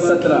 17।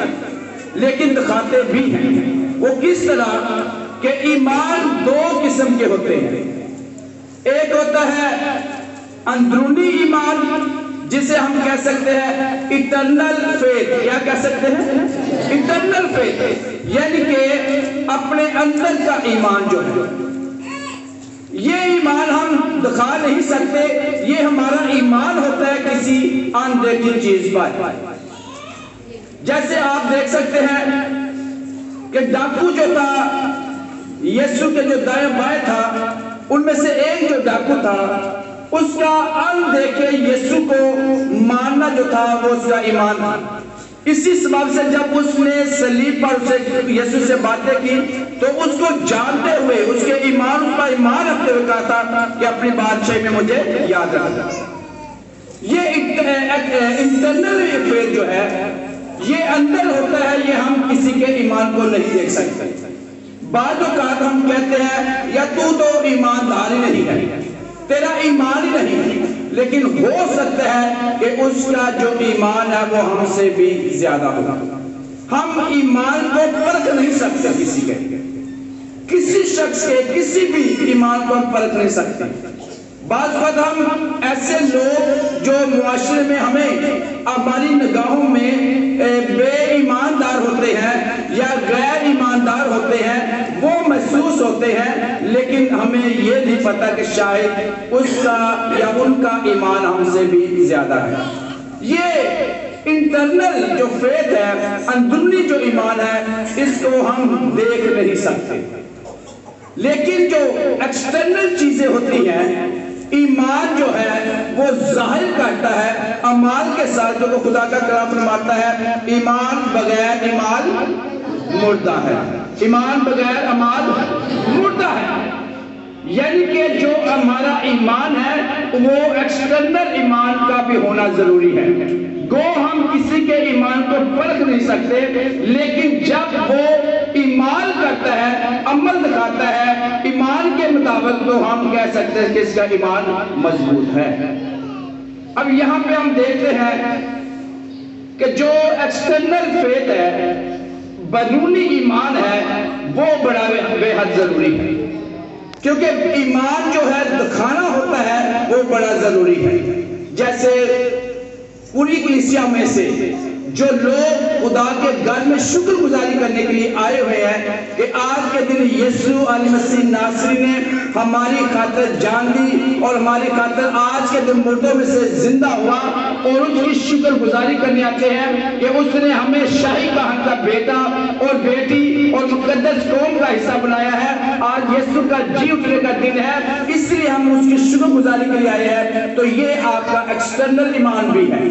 سکتے لیکن دکھاتے بھی ہیں۔ وہ کس طرح کہ ایمان دو قسم کے ہوتے ہیں۔ ایک ہوتا ہے اندرونی ایمان، جسے ہم کہہ سکتے ہیں ایٹرنل فیتھ۔ کیا کہہ سکتے ہیں؟ ایٹرنل فیتھ، یعنی کہ اپنے اندر کا ایمان جو ہے، یہ ایمان ہم دکھا نہیں سکتے، یہ ہمارا ایمان ہوتا ہے کسی اندیکھی چیز پر۔ جیسے آپ دیکھ سکتے ہیں کہ ڈاکو جو تھا، یسوع کے جو دائیں بائیں تھا، ان میں سے ایک جو ڈاکو تھا، اس کا اندیکھے یسوع کو ماننا جو تھا وہ اس کا ایمان تھا۔ اسی سبب سے جب اس نے صلیب پر یسوع سے باتیں کی تو اس کو جانتے ہوئے اس کے ایمان پر ایمان رکھتے ہوئے کہا تھا کہ اپنی بادشاہی میں مجھے یاد رکھنا۔ یہ انٹرنل فیتھ جو ہے، یہ اندر ہوتا ہے، یہ ہم کسی کے ایمان کو نہیں دیکھ سکتے۔ بعض اوقات ہم کہتے ہیں یا تو ایماندار ہی نہیں ہے، تیرا ایمان ہی نہیں، لیکن ہو سکتا ہے کہ اس کا جو ایمان ہے وہ ہم سے بھی زیادہ ہوگا۔ ہم ایمان کو پرکھ نہیں سکتے کسی شخص کے کسی بھی ایمان کو ہم پرکھ نہیں سکتے۔ بعض وقت ہم ایسے لوگ جو معاشرے میں ہمیں ہماری نگاہوں میں بے ایماندار ہوتے ہیں یا غیر ایماندار ہوتے ہیں، وہ محسوس ہوتے ہیں، لیکن ہمیں یہ نہیں پتا کہ شاید اس کا یا ان کا ایمان ہم سے بھی زیادہ ہے۔ یہ انٹرنل جو فیتھ ہے، اندرونی جو ایمان ہے، اس کو ہم دیکھ نہیں سکتے، لیکن جو ایکسٹرنل چیزیں ہوتی ہیں، ایمان جو ہے وہ ظاہر کرتا ہے اعمال کے ساتھ، جو خدا کا کلام فرماتا ہے ایمان بغیر اعمال مردہ ہے، ایمان بغیر اعمال مردہ ہے۔ یعنی کہ جو ہمارا ایمان ہے وہ ایکسٹرنل ایمان کا بھی ہونا ضروری ہے۔ گو ہم کسی کے ایمان کو پرکھ نہیں سکتے، لیکن جب وہ ایمان کرتا ہے، عمل دکھاتا ہے ایمان کے مطابق، تو ہم کہہ سکتے ہیں کہ اس کا ایمان مضبوط ہے۔ اب یہاں پہ ہم دیکھتے ہیں کہ جو ایکسٹرنل فیتھ ہے، بیرونی ایمان ہے، وہ بڑا بے حد ضروری ہے، کیونکہ ایمان جو ہے دکھانا ہوتا ہے وہ بڑا ضروری ہے۔ جیسے پوری کلیسیا میں سے جو لوگ خدا کے گھر میں شکر گزاری کرنے کے لیے آئے ہوئے ہیں کہ آج کے دن یسوع علیہ مسیح ناصری نے ہماری خاطر جان دی اور ہماری خاطر آج کے دن مردوں میں سے زندہ ہوا، اور اس کی شکر گزاری کرنے آتے ہیں کہ اس نے ہمیں شاہی کہان کا بیٹا اور بیٹی اور مقدس قوم کا حصہ بنایا ہے۔ آج یسوع کا جی اٹھنے کا دن ہے، اس لیے ہم اس کی شکر گزاری کے لیے آئے ہیں۔ تو یہ آپ کا ایکسٹرنل ایمان بھی ہے،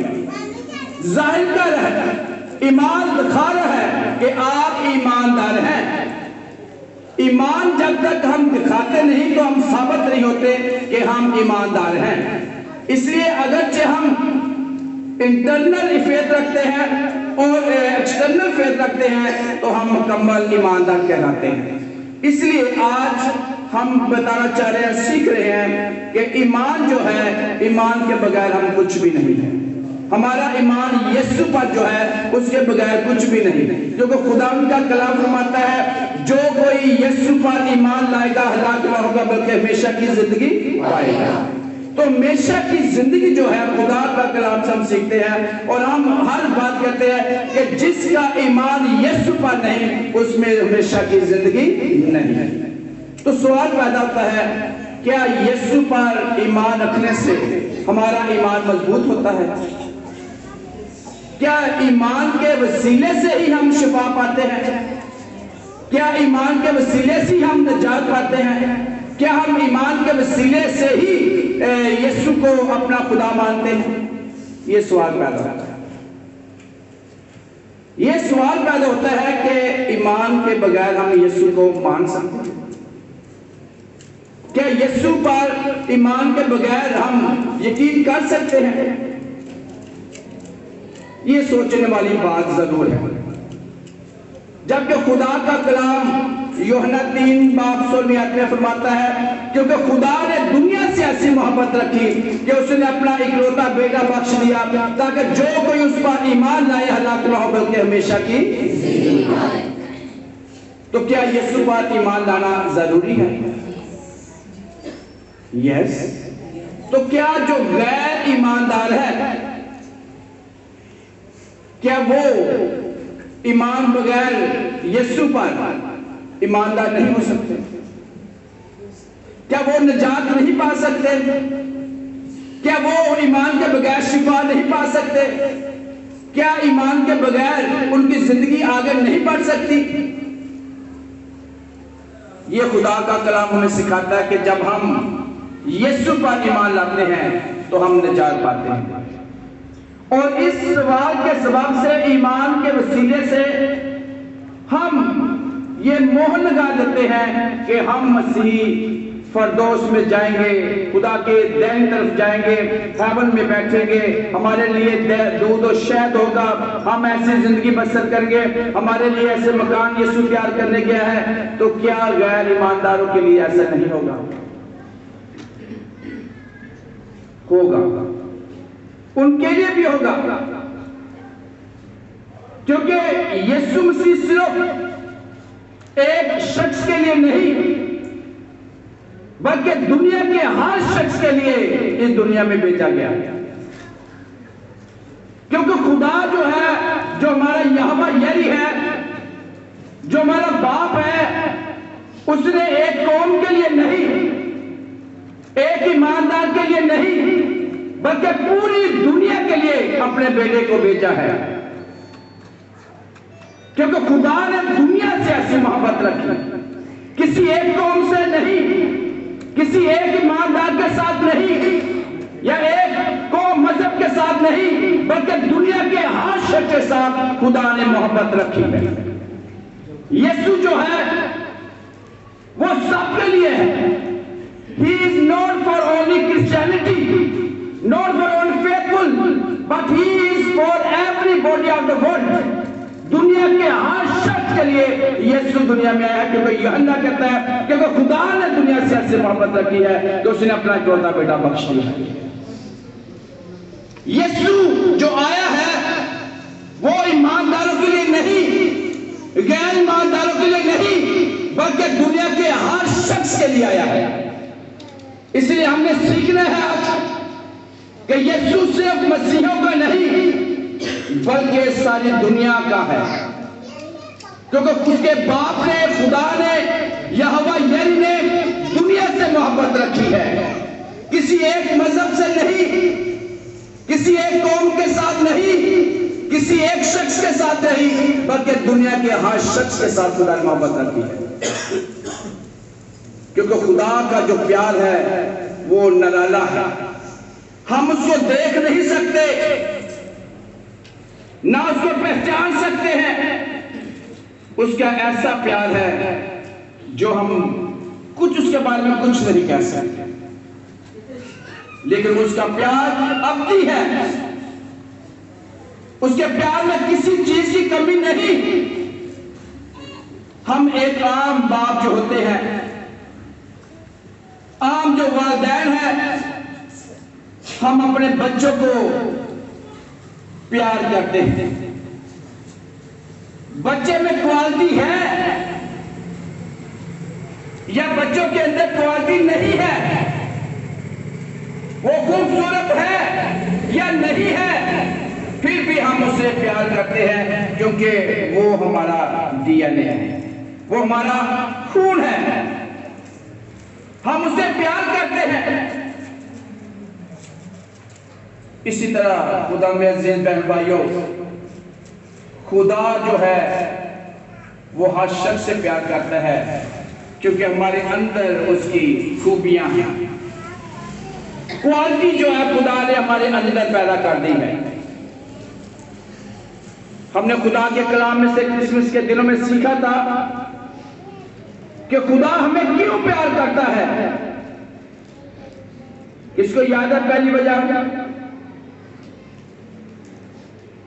ظاہر کر رہا ہے، ایمان دکھا رہا ہے کہ آپ ایماندار ہیں۔ ایمان جب تک ہم دکھاتے نہیں تو ہم ثابت نہیں ہوتے کہ ہم ایماندار ہیں۔ اس لیے اگرچہ ہم انٹرنل فیتھ رکھتے ہیں اور ایکسٹرنل فیتھ رکھتے ہیں تو ہم مکمل ایماندار کہلاتے ہیں۔ اس لیے آج ہم بتانا چاہ رہے ہیں، سیکھ رہے ہیں کہ ایمان جو ہے، ایمان کے بغیر ہم کچھ بھی نہیں ہیں۔ ہمارا ایمان یسوع پر جو ہے اس کے بغیر کچھ بھی نہیں، کیونکہ خدا ان کا کلام فرماتا ہے جو کوئی یسوع پر ایمان لائے گا ہلاک نہ ہوگا بلکہ ہمیشہ کی زندگی پائے گا۔ تو ہمیشہ کی زندگی جو ہے خدا کا کلام سے ہم سیکھتے ہیں، اور ہم ہر بات کہتے ہیں کہ جس کا ایمان یسوع پر نہیں اس میں ہمیشہ کی زندگی نہیں ہے۔ تو سوال پیدا ہوتا ہے، کیا یسوع پر ایمان رکھنے سے ہمارا ایمان مضبوط ہوتا ہے؟ کیا ایمان کے وسیلے سے ہی ہم شفا پاتے ہیں؟ کیا ایمان کے وسیلے سے ہی ہم نجات پاتے ہیں؟ کیا ہم ایمان کے وسیلے سے ہی یسوع کو اپنا خدا مانتے ہیں؟ یہ سوال پیدا ہوتا ہے۔ یہ سوال پیدا ہوتا ہے کہ ایمان کے بغیر ہم یسوع کو مان سکتے ہیں؟ کیا یسوع پر ایمان کے بغیر ہم یقین کر سکتے ہیں؟ یہ سوچنے والی بات ضرور ہے، جبکہ خدا کا کلام یوحنا 3:16 میں فرماتا ہے کیونکہ خدا نے دنیا سے ایسی محبت رکھی کہ اس نے اپنا اکلوتا بیٹا بخش دیا تاکہ جو کوئی اس پر ایمان لائے ہلاک نہ ہو بلکہ ہمیشہ کی زندگی پائے۔ تو کیا یسوع پر ایمان لانا ضروری ہے؟ یس۔ تو کیا جو غیر ایماندار ہے کیا وہ ایمان بغیر یسوع پر ایماندار نہیں ہو سکتے؟ کیا وہ نجات نہیں پا سکتے؟ کیا وہ ایمان کے بغیر شفا نہیں پا سکتے؟ کیا ایمان کے بغیر ان کی زندگی آگے نہیں بڑھ سکتی؟ یہ خدا کا کلام ہمیں سکھاتا ہے کہ جب ہم یسوع پر ایمان لاتے ہیں تو ہم نجات پاتے ہیں، اور اس سوال کے سبب سے ایمان کے وسیلے سے ہم یہ مہر لگا دیتے ہیں کہ ہم مسیح فردوس میں جائیں گے، خدا کے دائیں طرف جائیں گے، ہیون میں بیٹھیں گے، ہمارے لیے دودھ و شہد ہوگا، ہم ایسی زندگی بسر کریں گے، ہمارے لیے ایسے مکان یسوع تیار کرنے گیا ہے۔ تو کیا غیر ایمانداروں کے لیے ایسا نہیں ہوگا؟ ہوگا، ان کے لیے بھی ہوگا، کیونکہ یسوع مسیح صرف ایک شخص کے لیے نہیں بلکہ دنیا کے ہر شخص کے لیے اس دنیا میں بھیجا گیا، کیونکہ خدا جو ہے، جو ہمارا یہوہ یری ہے، جو ہمارا باپ ہے، اس نے ایک قوم کے لیے نہیں، ایک ایماندار کے لیے نہیں، بلکہ پوری دنیا کے لیے اپنے بیٹے کو بھیجا ہے، کیونکہ خدا نے دنیا سے ایسی محبت رکھی، کسی ایک قوم سے نہیں، کسی ایک ایماندار کے ساتھ نہیں، یا ایک قوم مذہب کے ساتھ نہیں، بلکہ دنیا کے ہر شخص کے ساتھ خدا نے محبت رکھی ہے۔ یسوع جو ہے وہ سب کے لیے ہے۔ He is not for only Christianity, not for only faithful, but he is for everybody of the world. دنیا کے ہر شخص کے لیے یسوع دنیا میں آیا، کیونکہ یوحنا کہتا ہے کیونکہ خدا نے دنیا سے ایسی محبت رکھی ہے کہ اس نے اپنا اکلوتا بیٹا بخش دیا۔ یسوع جو آیا ہے وہ ایمانداروں کے لیے نہیں، غیر ایمانداروں کے لیے نہیں، بلکہ دنیا کے ہر شخص کے لیے آیا ہے۔ اس لیے ہم نے سیکھنا ہے آج کہ یسوع صرف مسیحیوں کا نہیں بلکہ ساری دنیا کا ہے، کیونکہ اس کے باپ نے، خدا نے، یہوہ یری نے دنیا سے محبت رکھی ہے، کسی ایک مذہب سے نہیں، کسی ایک قوم کے ساتھ نہیں، کسی ایک شخص کے ساتھ نہیں، بلکہ دنیا کے ہر شخص کے ساتھ خدا نے محبت رکھی ہے، کیونکہ خدا کا جو پیار ہے وہ نرالا ہے، ہم اس کو دیکھ نہیں سکتے، نہ اس کو پہچان سکتے ہیں۔ اس کا ایسا پیار ہے جو ہم کچھ اس کے بارے میں کچھ نہیں کہہ سکتے، لیکن اس کا پیار ابدی ہے، اس کے پیار میں کسی چیز کی کمی نہیں۔ ہم ایک عام باپ جو ہوتے ہیں، عام جو والدین ہیں، ہم اپنے بچوں کو پیار کرتے ہیں، بچے میں کوالٹی ہے یا بچوں کے اندر کوالٹی نہیں ہے، وہ خوبصورت ہے یا نہیں ہے، پھر بھی ہم اسے پیار کرتے ہیں، کیونکہ وہ ہمارا ڈی این اے ہے، وہ ہمارا خون ہے، ہم اسے پیار کرتے ہیں۔ اسی طرح خدا میں عزیز بہن بھائیوں، خدا جو ہے وہ ہر شخص سے پیار کرتا ہے، کیونکہ ہمارے اندر اس کی خوبیاں ہیں، کوالٹی جو ہے خدا نے ہمارے اندر پیدا کر دی ہے۔ ہم نے خدا کے کلام میں سے کرسمس کے دنوں میں سیکھا تھا کہ خدا ہمیں کیوں پیار کرتا ہے۔ کس کو یاد ہے پہلی وجہ؟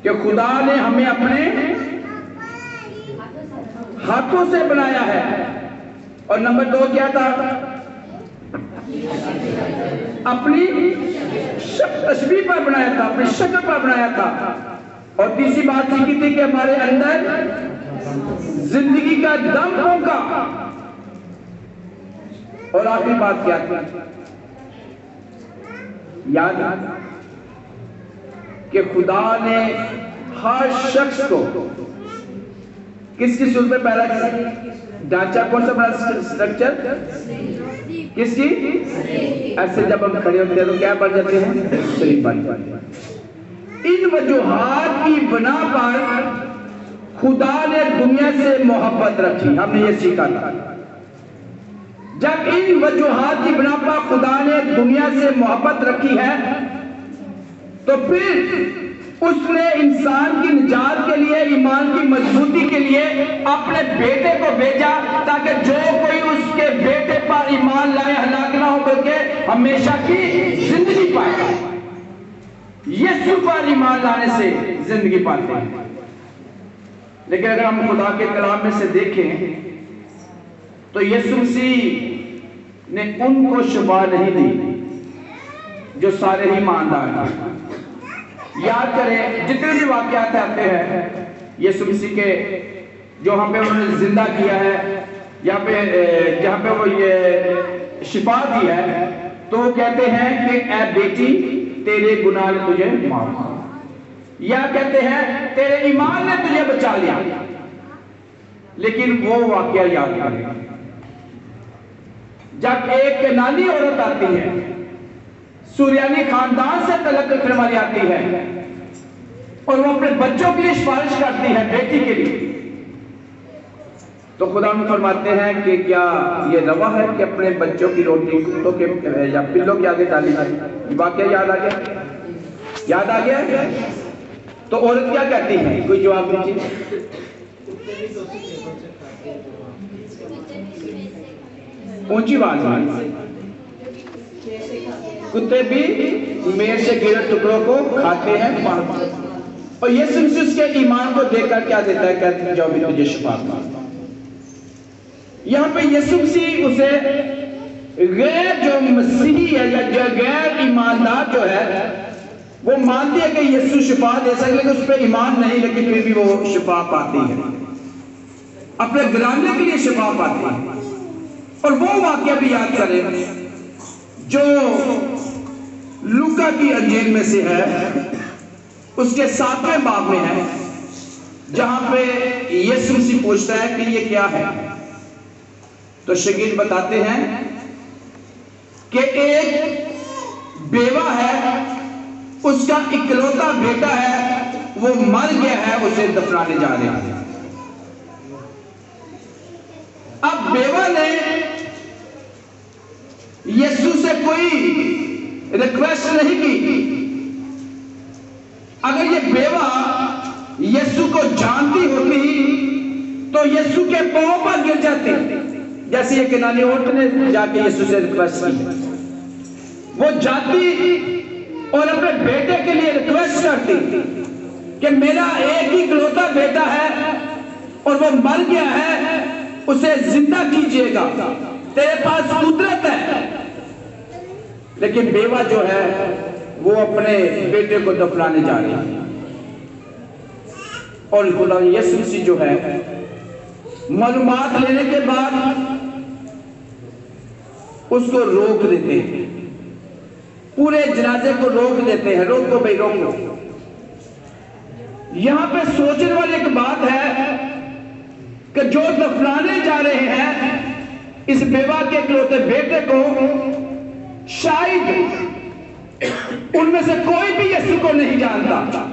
کہ خدا نے ہمیں اپنے ہاتھوں سے بنایا ہے، اور نمبر 2 کیا تھا؟ اپنی تشبیہ پر بنایا تھا، اپنی شکل پر بنایا تھا. اور تیسری بات سیکھی تھی کہ ہمارے اندر زندگی کا دم پھونکا. اور آخری بات کیا تھی؟ یاد کہ خدا نے ہر شخص کو کس کی صورت میں پیدا کیا؟ ڈھانچہ کون سا بڑا سٹرکچر؟ کس کی؟ ایسے جب ہم کھڑے ہوتے ہیں تو کیا بن جاتے ہیں؟ شریف بن جاتے ہیں. ان وجوہات کی بنا پر خدا نے دنیا سے محبت رکھی. ہم نے یہ سیکھا تھا. جب ان وجوہات کی بنا پر خدا نے دنیا سے محبت رکھی ہے تو پھر اس نے انسان کی نجات کے لیے، ایمان کی مضبوطی کے لیے اپنے بیٹے کو بھیجا تاکہ جو کوئی اس کے بیٹے پر ایمان لائے ہلاک نہ ہو بلکہ ہمیشہ کی زندگی پائے. یسوع پر ایمان لانے سے زندگی پاتے ہیں. لیکن اگر ہم خدا کے کلام میں سے دیکھیں تو یسوع مسیح نے ان کو شفا نہیں دی جو سارے ہی ایماندار ہیں. یاد کریں جتنے بھی واقعات آتے ہیں یسوع مسیح کے جو ہم پہ انہوں نے زندہ کیا ہے، یہاں پہ جہاں پہ وہ یہ شفا دی ہے تو وہ کہتے ہیں کہ اے بیٹی تیرے گناہ نے تجھے معاف کیا، یا کہتے ہیں تیرے ایمان نے تجھے بچا لیا. لیکن وہ واقعہ یاد کریں جب ایک کنانی عورت آتی ہے، سوریانی خاندان سے تعلق رکھنے والی آتی ہے اور وہ اپنے بچوں کے لیے سفارش کرتی ہے، بیٹی کے لیے، تو خدا نے فرماتے ہیں کہ کیا یہ روا ہے کہ اپنے بچوں کی روٹی کتوں کے یا پلوں کے آگے ڈالی جائے؟ واقعہ یاد آ گیا؟ یاد آ گیا؟ تو عورت کیا کہتی ہے؟ کوئی جواب دیجیے. اونچی آواز میں. کتے بھی میڑ سے گرے ٹکڑوں کو کھاتے ہیں. اور یسوع مسیح اس کے ایمان کو دیکھ کر کیا دیتا ہے؟ کہتے ہیں جاؤ بھی تجھے شفا پا. یہاں پہ یسوع مسیح اسے غیر جو مسیحی ہے یا جو غیر ایماندار جو ہے وہ مانتی ہے کہ یسوع شفا دے سکے لیکن اس پہ ایمان نہیں، لیکن پھر بھی وہ شفا پاتی ہے، اپنے گھرانے کے لیے شفا پاتی ہے. اور وہ واقعہ بھی یاد کریں جو لوکا کی انجیل میں سے ہے، اس کے 7ویں باب میں ہے، جہاں پہ یسوع مسیح پوچھتا ہے کہ یہ کیا ہے. تو شاگرد بتاتے ہیں کہ ایک بیوہ ہے، اس کا اکلوتا بیٹا ہے، وہ مر گیا ہے، اسے دفنانے جا رہے ہیں. اب بیوہ نے یسوع سے کوئی ریکویسٹ نہیں کی. اگر یہ بیوہ یسوع کو جانتی ہوتی تو یسوع کے پاؤں پر گر جاتی، جیسے یہ کنانی عورت نے جا کے یسوع سے ریکویسٹ کی. وہ جاتی اور اپنے بیٹے کے لیے ریکویسٹ کرتی کہ میرا ایک ہی اکلوتا بیٹا ہے اور وہ مر گیا ہے، اسے زندہ کیجئے گا، تیرے پاس قدرت ہے. لیکن بیوہ جو ہے وہ اپنے بیٹے کو دفنانے جا رہی ہے. اور خدا یسوع مسیح جو ہے معلومات لینے کے بعد اس کو روک دیتے ہیں، پورے جنازے کو روک دیتے ہیں. روکو بھائی روکو. یہاں پہ سوچنے والی ایک بات ہے کہ جو دفنانے جا رہے ہیں اس بیوہ کے اکلوتے بیٹے کو، شاید ان میں سے کوئی بھی یسوع کو نہیں جانتا.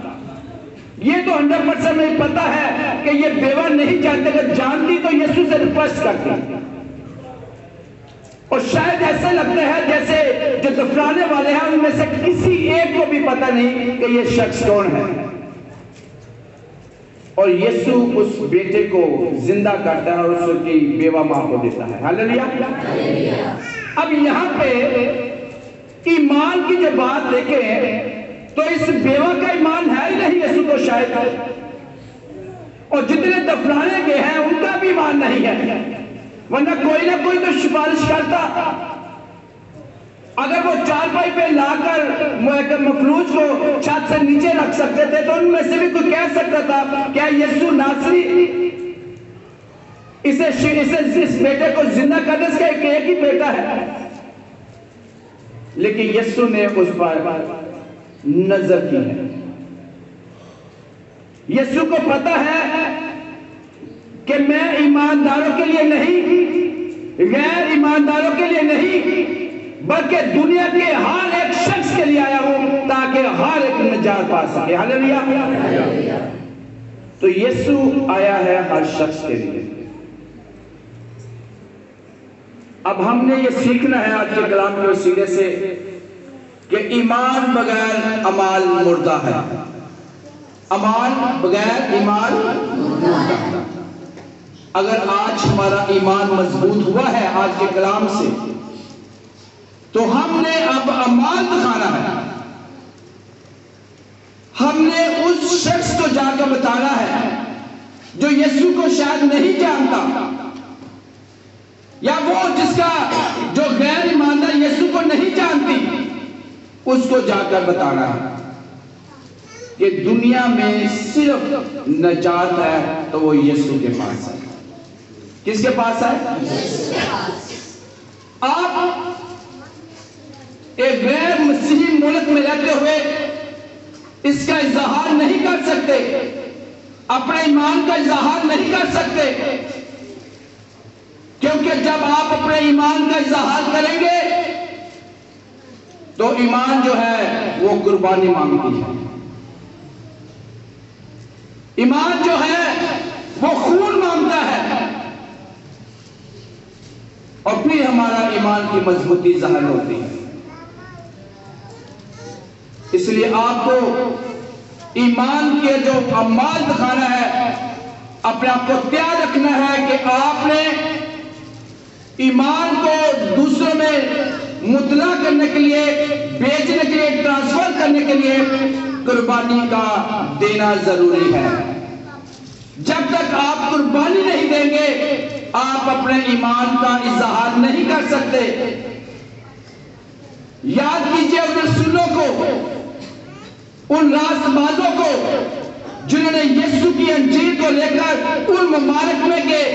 یہ تو 100% میں پتا ہے کہ یہ بیوہ نہیں جانتے، اگر جانتی تو یسوع سے ریکویسٹ کرتی. اور شاید ایسے لگتا ہے جیسے جو دفنانے والے ہیں ان میں سے کسی ایک کو بھی پتا نہیں کہ یہ شخص کون ہے. اور یسوع اس بیٹے کو زندہ کرتا ہے اور اس کی بیوہ ماں کو دیتا ہے. ہاللیلویہ. اب یہاں پہ ایمان کی جو بات دیکھیں تو اس بیوہ کا ایمان ہے ہی نہیں یسوع کو شاید، اور جتنے دفنانے گئے ہیں ان کا بھی ایمان نہیں ہے، ورنہ کوئی نہ کوئی تو سفارش کرتا. اگر وہ چارپائی پہ لا کر مفلوج کو چھت سے نیچے رکھ سکتے تھے تو ان میں سے بھی کوئی کہہ سکتا تھا کیا یسوع ناصری اس بیٹے کو زندہ کرنے سے ایک ہی بیٹا ہے؟ لیکن یسوع نے اس پر نظر کی ہے. یسوع کو پتا ہے کہ میں ایمانداروں کے لیے نہیں، غیر ایمانداروں کے لیے نہیں، بلکہ دنیا کے ہر ایک شخص کے لیے آیا ہوں تاکہ ہر ایک نجات پا سکے. ہاللیلویہ. تو یسوع آیا ہے ہر شخص کے لیے. اب ہم نے یہ سیکھنا ہے آج کے کلام کے وسیلے سے کہ ایمان بغیر اعمال مردہ ہے. اعمال بغیر ایمان مردہ. اگر آج ہمارا ایمان مضبوط ہوا ہے آج کے کلام سے تو ہم نے اب اعمال دکھانا ہے. ہم نے اس شخص کو جا کر بتانا ہے جو یسوع کو شاید نہیں جانتا، یا وہ جس کا جو غیر ایماندار یسوع کو نہیں جانتی، اس کو جا کر بتانا ہے کہ دنیا میں صرف نجات ہے تو وہ یسوع کے پاس ہے. کس کے پاس ہے؟ آپ ایک غیر مسیحی ملک میں رہتے ہوئے اس کا اظہار نہیں کر سکتے، اپنے ایمان کا اظہار نہیں کر سکتے، کیونکہ جب آپ اپنے ایمان کا اظہار کریں گے تو ایمان جو ہے وہ قربانی مانگتی ہے. ایمان جو ہے وہ خون مانگتا ہے، اور پھر ہمارا ایمان کی مضبوطی ظاہر ہوتی ہے. اس لیے آپ کو ایمان کے جو اعمال دکھانا ہے، اپنے آپ کو تیار رکھنا ہے کہ آپ نے ایمان کو دوسروں میں مطلع کرنے کے لیے، بیچنے کے لیے، ٹرانسفر کرنے کے لیے قربانی کا دینا ضروری ہے. جب تک آپ قربانی نہیں دیں گے آپ اپنے ایمان کا اظہار نہیں کر سکتے. یاد کیجئے ان رسولوں کو، ان راست بازوں کو جنہوں نے یسوع کی انجیل کو لے کر ان ممالک میں گئے،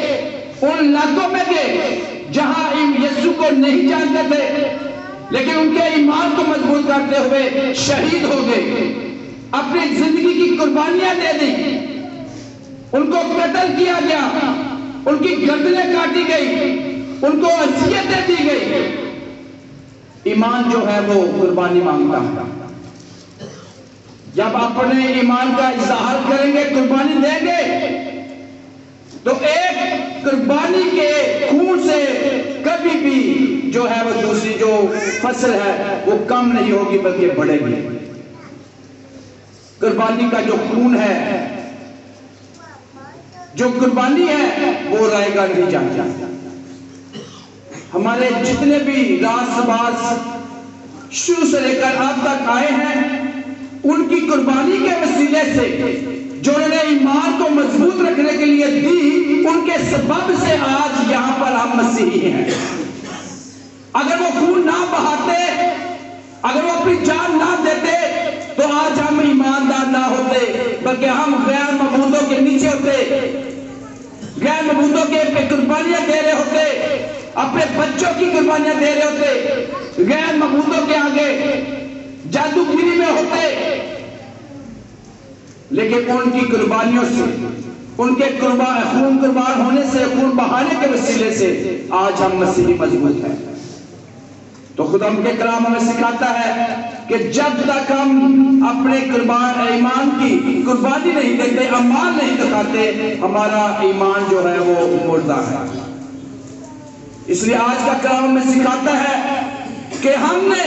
ان علاقوں میں گئے جہاں یسوع کو نہیں جانتے تھے، لیکن ان کے ایمان کو مضبوط کرتے ہوئے شہید ہو گئے، اپنی زندگی کی قربانیاں دے دی، ان کو قتل کیا گیا، ان کی گردنیں کاٹی گئی، ان کو اذیتیں دی گئی. ایمان جو ہے وہ قربانی مانگتا ہے. جب اپنے ایمان کا اظہار کریں گے، قربانی دیں گے، تو ایک قربانی کے خون سے کبھی بھی جو ہے وہ دوسری جو فصل ہے وہ کم نہیں ہوگی بلکہ بڑھے گی. قربانی کا جو خون ہے، جو قربانی ہے، وہ رائے گا نہیں جاتا. ہمارے جتنے بھی راست باز شروع سے لے کر اب تک آئے ہیں، ان کی قربانی کے وسیلے سے جو انہوں نے ایمان کو مضبوط رکھنے کے لیے دی، ان کے سبب سے آج یہاں پر ہم مسیحی ہیں. اگر وہ خون نہ بہاتے، اگر وہ اپنی جان نہ دیتے تو آج ہم ایماندار نہ ہوتے، بلکہ ہم غیر معبودوں کے نیچے ہوتے، غیر معبودوں کے قربانیاں دے رہے ہوتے، اپنے بچوں کی قربانیاں دے رہے ہوتے، غیر معبودوں کے آگے جادوگری میں ہوتے. لیکن ان کی قربانیوں سے، ان کے خون قربان ہونے سے، خون بہانے کے وسیلے سے آج ہم مسیحی مضبوط ہیں. تو خدا ہم کے کلام ہمیں سکھاتا ہے کہ جب تک ہم اپنے ایمان کی قربانی نہیں دیتے، اعمال نہیں دکھاتے، ہمارا ایمان جو ہے وہ مردہ ہے. اس لیے آج کا کلام ہمیں سکھاتا ہے کہ ہم نے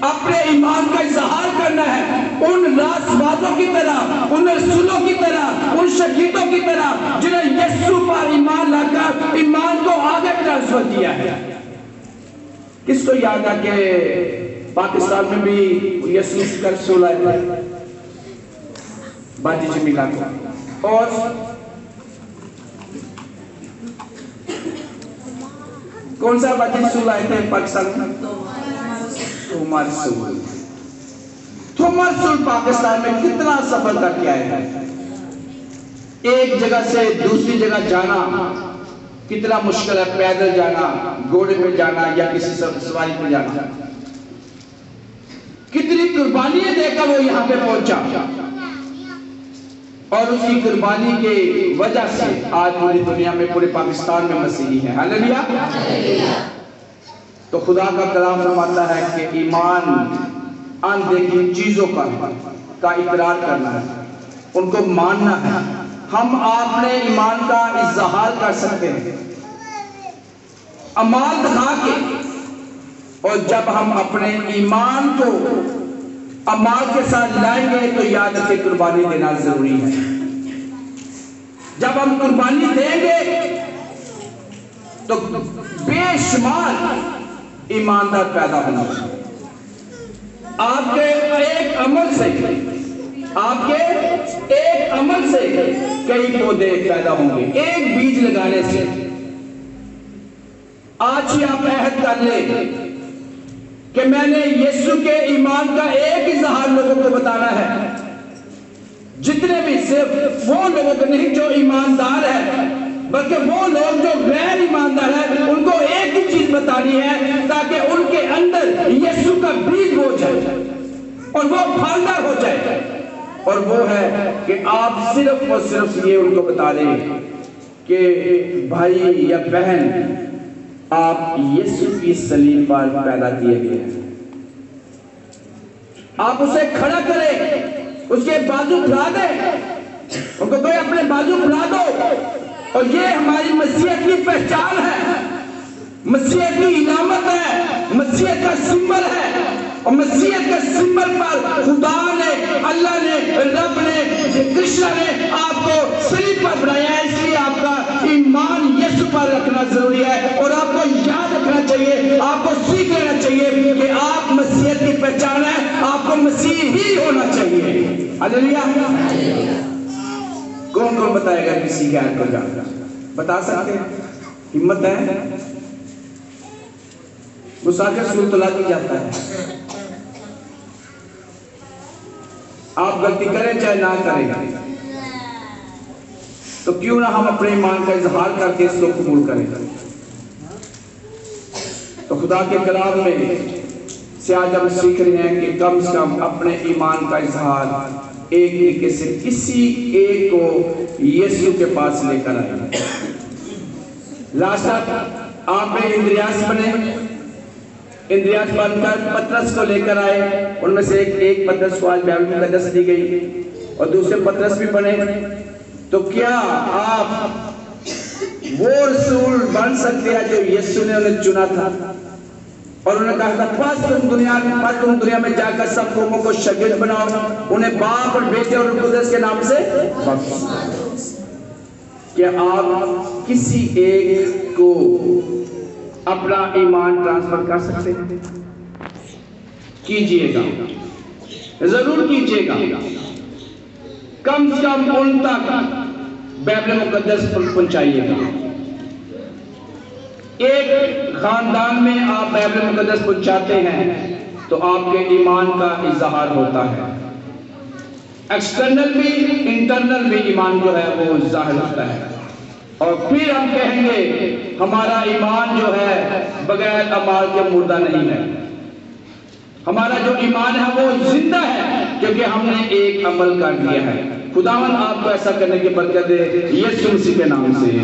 اپنے ایمان کا اظہار کرنا ہے، ان راست بازوں کی طرح، ان رسولوں کی طرح، ان شہیدوں کی طرح جنہیں یسوع پر ایمان لا کر ایمان کو آگے ٹرانسفر کیا ہے. کس کو یاد ہے کہ پاکستان میں بھی یسوع کا رسول آئے تھے؟ باجی جمیلہ کو. اور کون سا باجی رسول آئے تھے پاکستان میں؟ تھومس سول پاکستان میں کتنا سفر کر کے آئے ہیں. ایک جگہ سے دوسری جگہ جانا کتنا مشکل ہے. پیدل جانا, گھوڑے پہ جانا یا کسی سواری پہ جانا. کتنی قربانیاں دے کر وہ یہاں پہ پہنچا, اور اس کی قربانی کے وجہ سے آج پوری دنیا میں, پورے پاکستان میں مسیحی ہیں. ہاللیلویہ. تو خدا کا کلام فرماتا ہے کہ ایمان اندیکھی چیزوں کا اقرار کرنا ہے, ان کو ماننا ہے. ہم اپنے ایمان کا اظہار کر سکتے ہیں اعمال دکھا کے, اور جب ہم اپنے ایمان کو اعمال کے ساتھ لائیں گے تو یاد رکھیں قربانی دینا ضروری ہے. جب ہم قربانی دیں گے تو بے شمار ایماندار پیدا ہوں گے. آپ کے ایک عمل سے کئی پودے پیدا ہوں گے, ایک بیج لگانے سے. آج ہی آپ عہد کر لیں کہ میں نے یسوع کے ایمان کا ایک اظہار لوگوں کو بتانا ہے. جتنے بھی, صرف وہ لوگوں کو نہیں جو ایماندار ہے, بلکہ وہ لوگ جو غیر ایماندار ہیں, ان کو ایک ہی چیز بتانی ہے تاکہ ان کے اندر یسوع کا بیج ہو جائے اور وہ پھلدار ہو جائے. اور وہ ہے کہ آپ صرف اور صرف یہ ان کو بتا دیں کہ بھائی یا بہن, آپ یسوع کی صلیب پر پیدا کیے گئے ہیں. آپ اسے کھڑا کریں, اس کے بازو پھیلا دیں, ان کو کوئی اپنے بازو پھیلا دو. اور یہ ہماری مسیحیت کی پہچان ہے, مسیحیت کی علامت ہے, مسیحیت کا سمبل ہے. اور مسیحیت کے سمبل پر خدا نے, اللہ نے, رب نے, کرشنا نے آپ کو صلیب پر بنایا ہے. اس لیے آپ کا ایمان یسوع پر رکھنا ضروری ہے, اور آپ کو یاد رکھنا چاہیے, آپ کو سیکھ لینا چاہیے کہ آپ مسیحیت کی پہچان ہے, آپ کو مسیحی ہونا چاہیے. ہاللیلویہ. کون کون بتائے گا کسی غیر کو جانا؟ بتا سکتے ہیں؟ ہمت ہے؟ غصہ کے سلطلہ کی جاتا ہے. آپ غلطی کریں چاہے نہ کریں, تو کیوں نہ ہم اپنے ایمان کا اظہار کر کے اس کو قبول کریں. تو خدا کے کلام میں سے آج ہم سیکھ رہے ہیں کہ کم سے کم اپنے ایمان کا اظہار ایک طریقے سے کسی ایک کو یسوع کے پاس لے کر آئے. لاسٹ آپ نے اندریاس بنے, اندریاس بن کر پترس کو لے کر آئے. ان میں سے ایک پترس کو آج بائبل مقدس دی گئی, اور دوسرے پترس بھی بنے. تو کیا آپ وہ رسول بن سکتے ہیں جو یسوع نے انہیں چنا تھا, اور انہوں نے کہا تھا پس تم دنیا میں جا کر سب قوموں کو شاگرد بناؤ, انہیں باپ اور بیٹے اور روح القدس کے نام سے بخشو. کیا آپ کسی ایک کو اپنا ایمان ٹرانسفر کر سکتے ہیں؟ کیجئے گا, ضرور کیجئے گا. کم سے کم ان تک بائبل مقدس پہنچائیے گا. ایک خاندان میں آپ بائبل مقدس پہنچاتے ہیں تو آپ کے ایمان کا اظہار ہوتا ہے. ایکسٹرنل بھی انٹرنل بھی ایمان جو ہے وہ ظاہر ہوتا ہے. اور پھر ہم کہیں گے ہمارا ایمان جو ہے بغیر اعمال کے مردہ نہیں ہے. ہمارا جو ایمان ہے وہ زندہ ہے کیونکہ ہم نے ایک عمل کر دیا ہے. خداوند آپ کو ایسا کرنے کی برکت دے یسوع مسیح کے نام سے.